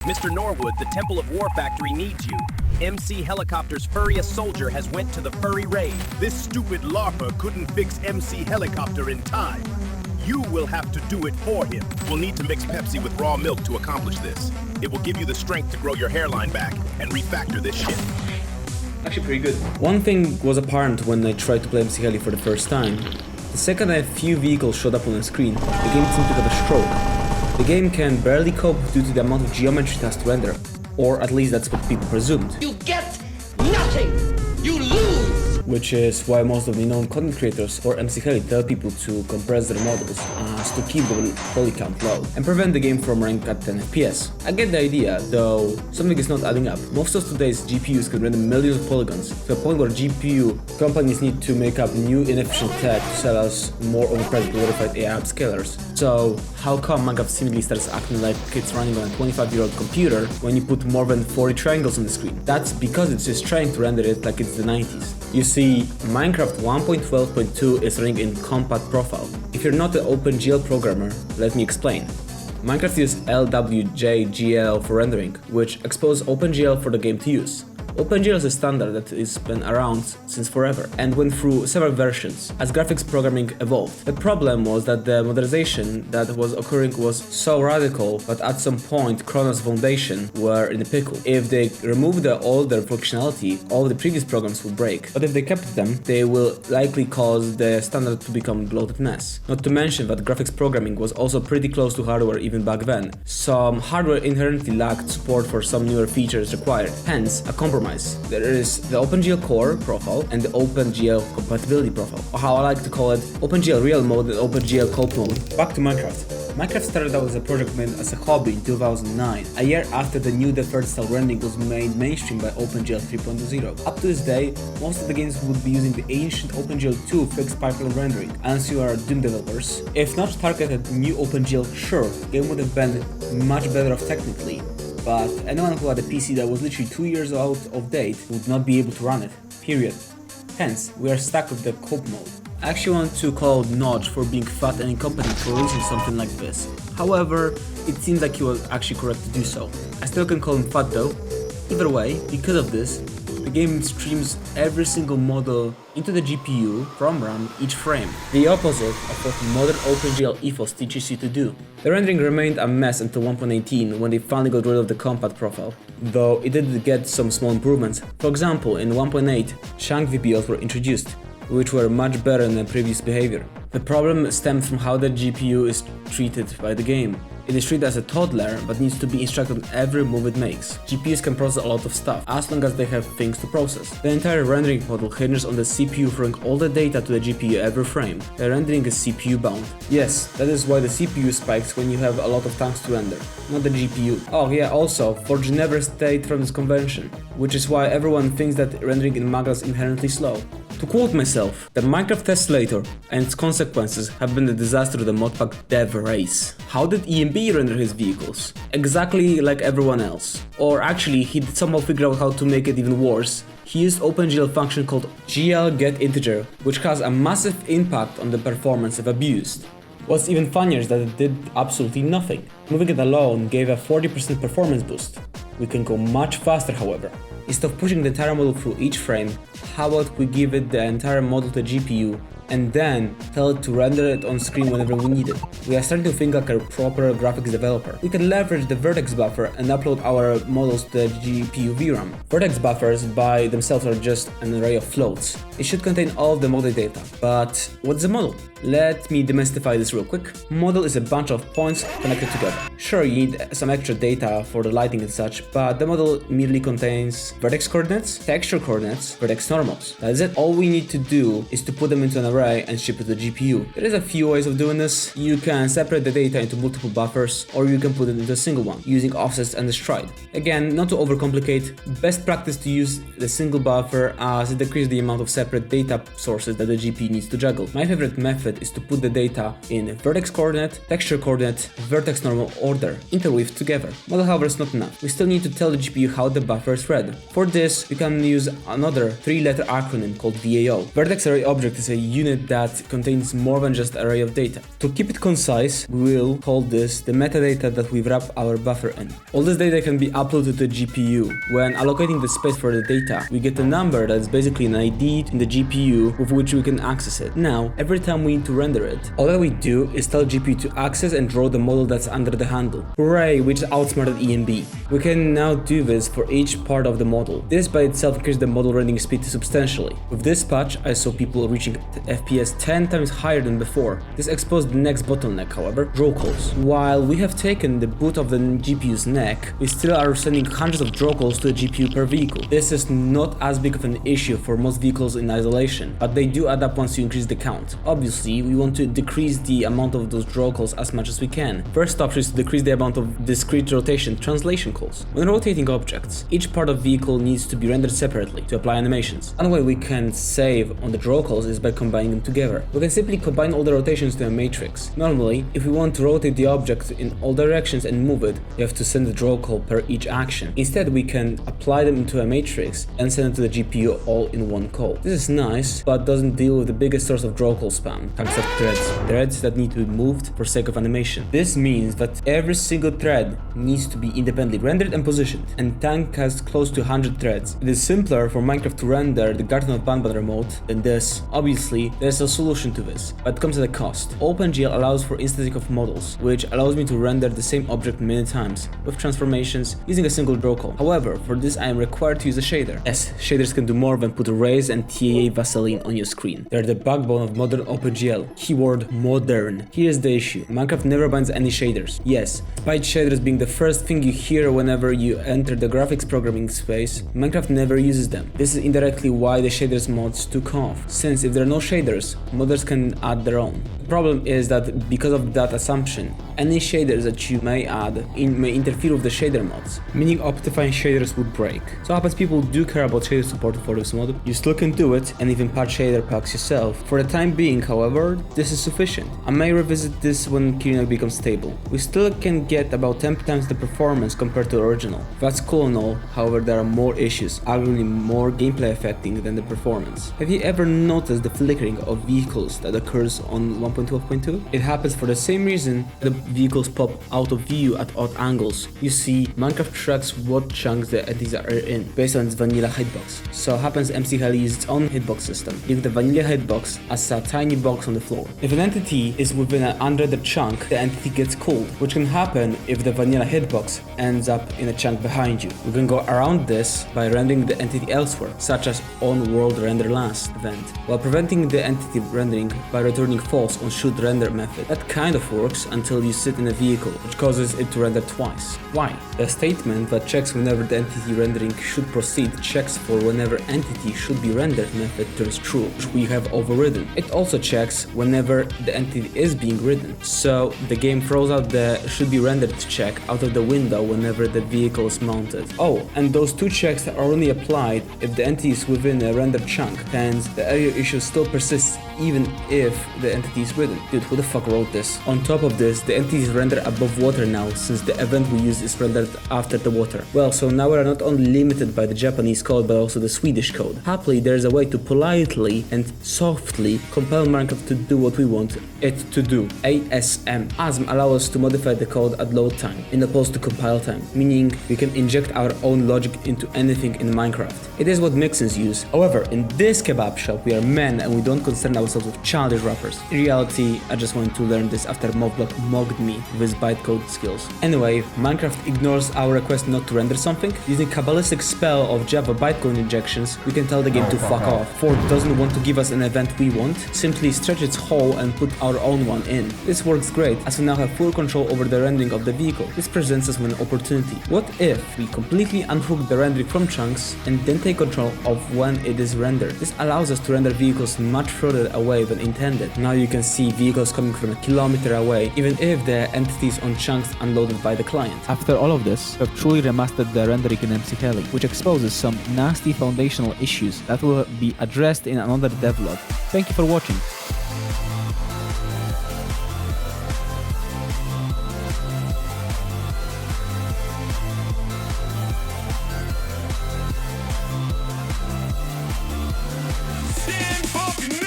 Mr. Norwood, the Temple of Warfactory needs you. MC Helicopter's furriest soldier has went to the furry raid. This stupid LARPer couldn't fix MC Helicopter in time. You will have to do it for him. We'll need to mix Pepsi with raw milk to accomplish this. It will give you the strength to grow your hairline back and refactor this shit. Actually pretty good. One thing was apparent when I tried to play MCHeli for the first time. The second a few vehicles showed up on the screen, the game seemed to have a stroke. The game can barely cope due to the amount of geometry it has to render, or at least that's what people presumed. You get nothing! You lose! Which is why most of the known content creators or MCHeli tell people to compress their models to keep the poly count low and prevent the game from running at 10 FPS. I get the idea, though something is not adding up. Most of today's GPUs can render millions of polygons to a point where GPU companies need to make up new inefficient tech to sell us more overpriced glorified AI upscalers. So how come Minecraft seemingly starts acting like it's running on a 25-year-old computer when you put more than 40 triangles on the screen? That's because it's just trying to render it like it's the 90s. You see, Minecraft 1.12.2 is running in compact profile. If you're not an OpenGL programmer, let me explain. Minecraft uses LWJGL for rendering, which exposes OpenGL for the game to use. OpenGL is a standard that has been around since forever and went through several versions as graphics programming evolved. The problem was that the modernization that was occurring was so radical, but at some point Chronos Foundation were in a pickle. If they removed the older functionality, all the previous programs would break. But if they kept them, they will likely cause the standard to become a bloated mess. Not to mention that graphics programming was also pretty close to hardware even back then. Some hardware inherently lacked support for some newer features required, hence a compromise. There is the OpenGL core profile and the OpenGL compatibility profile, or how I like to call it, OpenGL real mode and OpenGL cope mode. Back to Minecraft. Minecraft started out as a project made as a hobby in 2009, a year after the new deferred style rendering was made mainstream by OpenGL 3.0. Up to this day, most of the games would be using the ancient OpenGL 2 fixed pipeline rendering, unless you are Doom developers. If not targeted new OpenGL, sure, the game would have been much better off technically, but anyone who had a PC that was literally 2 years out of date would not be able to run it, period. Hence, we are stuck with the cope mode. I actually want to call Notch for being fat and incompetent for releasing something like this. However, it seems like he was actually correct to do so. I still can call him fat though. Either way, because of this, the game streams every single model into the GPU from RAM each frame, the opposite of what modern OpenGL ethos teaches you to do. The rendering remained a mess until 1.18 when they finally got rid of the compact profile, though it did get some small improvements. For example, in 1.8, chunk VPOs were introduced, which were much better than previous behavior. The problem stems from how the GPU is treated by the game. It is treated as a toddler, but needs to be instructed on every move it makes. GPUs can process a lot of stuff, as long as they have things to process. The entire rendering model hinges on the CPU throwing all the data to the GPU every frame. The rendering is CPU bound. Yes, that is why the CPU spikes when you have a lot of times to render, not the GPU. Oh yeah, also, Forge never stayed from this convention, which is why everyone thinks that rendering in Maga is inherently slow. To quote myself, the Minecraft tesslator and its consequences have been the disaster of the modpack dev race. How did EMB render his vehicles? Exactly like everyone else. Or actually, he did somehow figure out how to make it even worse. He used OpenGL function called glGetInteger, which has a massive impact on the performance if abused. What's even funnier is that it did absolutely nothing. Moving it alone gave a 40% performance boost. We can go much faster, however. Instead of pushing the entire model through each frame, how about we give it the entire model to the GPU and then tell it to render it on screen whenever we need it. We are starting to think like a proper graphics developer. We can leverage the vertex buffer and upload our models to the GPU VRAM. Vertex buffers by themselves are just an array of floats. It should contain all of the model data. But what's a model? Let me demystify this real quick. Model is a bunch of points connected together. Sure, you need some extra data for the lighting and such, but the model merely contains vertex coordinates, texture coordinates, vertex normals. That is it. All we need to do is to put them into an array and ship it to the GPU. There is a few ways of doing this. You can separate the data into multiple buffers, or you can put it into a single one, using offsets and the stride. Again, not to overcomplicate, best practice to use the single buffer as it decreases the amount of separate data sources that the GPU needs to juggle. My favorite method method is to put the data in vertex coordinate, texture coordinate, vertex normal order, interweave together. Model, however, is not enough. We still need to tell the GPU how the buffer is read. For this, we can use another 3-letter acronym called VAO. Vertex array object is a unit that contains more than just an array of data. To keep it concise, we will call this the metadata that we wrap our buffer in. All this data can be uploaded to the GPU. When allocating the space for the data, we get a number that is basically an ID in the GPU with which we can access it. Now, every time we need to render it, all that we do is tell GPU to access and draw the model that's under the handle. Hooray, we just outsmarted EMB. We can now do this for each part of the model. This by itself increases the model rendering speed substantially. With this patch, I saw people reaching FPS 10 times higher than before. This exposed the next bottleneck, however, draw calls. While we have taken the boot of the GPU's neck, we still are sending hundreds of draw calls to the GPU per vehicle. This is not as big of an issue for most vehicles in isolation, but they do add up once you increase the count. Obviously, we want to decrease the amount of those draw calls as much as we can. First option is to decrease the amount of discrete rotation translation calls. When rotating objects, each part of vehicle needs to be rendered separately to apply animations. One way we can save on the draw calls is by combining them together. We can simply combine all the rotations to a matrix. Normally, if we want to rotate the object in all directions and move it, you have to send the draw call per each action. Instead, we can apply them into a matrix and send it to the GPU all in one call. This is nice, but doesn't deal with the biggest source of draw call spam, types of threads that need to be moved for sake of animation. This means that every single thread needs to be independently rendered and positioned, and Tank has close to 100 threads. It is simpler for Minecraft to render the Garden of Banban remote than this. Obviously, there's a solution to this, but it comes at a cost. OpenGL allows for instancing of models, which allows me to render the same object many times, with transformations, using a single draw call. However, for this I am required to use a shader. Yes, shaders can do more than put rays and TAA Vaseline on your screen. They're the backbone of modern OpenGL. Keyword modern. Here's the issue. Minecraft never binds any shaders. Yes, despite shaders being the first thing you hear whenever you enter the graphics programming space, Minecraft never uses them. This is indirectly why the shaders mods took off, since if there are no shaders, modders can add their own. The problem is that because of that assumption, any shaders that you may add may interfere with the shader mods, meaning Optifine shaders would break. So happens people do care about shader support for this mod. You still can do it and even patch shader packs yourself. For the time being, however, this is sufficient. I may revisit this when Keynote becomes stable. We still can get about 10 times the performance compared to the original. That's cool and all, however there are more issues, arguably more gameplay affecting than the performance. Have you ever noticed the flickering of vehicles that occurs on 1.12.2? It happens for the same reason the vehicles pop out of view at odd angles. You see, Minecraft tracks what chunks the entities are in, based on its vanilla hitbox. So happens MCHeli uses its own hitbox system, leaving the vanilla hitbox as a tiny box on the floor. If an entity is within an unrendered chunk, the entity gets cooled, which can happen if the vanilla hitbox ends up in a chunk behind you. We can go around this by rendering the entity elsewhere, such as on world render last event, while preventing the entity rendering by returning false on should render method. That kind of works until you sit in a vehicle, which causes it to render twice. Why? The statement that checks whenever the entity rendering should proceed checks for whenever entity should be rendered method turns true, which we have overridden. It also checks whenever the entity is being ridden, so the game throws out the should be rendered check out of the window whenever the vehicle is mounted. Oh, and those two checks are only applied if the entity is within a rendered chunk, hence the area issue still persists even if the entity is ridden. Dude, who the fuck wrote this? On top of this, the entity is rendered above water now, since the event we use is rendered after the water. Well, so now we are not only limited by the Japanese code, but also the Swedish code. Happily, there is a way to politely and softly compel Minecraft to do what we want it to do. ASM. ASM allows us to modify the code at load time, in opposed to compile time, meaning we can inject our own logic into anything in Minecraft. It is what mixins use. However, in this kebab shop, we are men and we don't concern ourselves with childish rappers. In reality, I just wanted to learn this after Moblock mocked me with his bytecode skills. Anyway, Minecraft ignores our request not to render something. Using Kabbalistic spell of Java bytecode injections, we can tell the game to fuck off. For it doesn't want to give us an event we want, simply stretch its hole and put our own one in. This works great, as we now have full control over the rendering of the vehicle. This presents us with an opportunity. What if we completely unhook the rendering from chunks and then take control of when it is rendered? This allows us to render vehicles much further away than intended. Now you can see vehicles coming from a kilometer away, even if the entities on chunks unloaded by the client. After all of this, we have truly remastered the rendering in MCHeli, which exposes some nasty foundational issues that will be addressed in another devlog. Thank you for watching.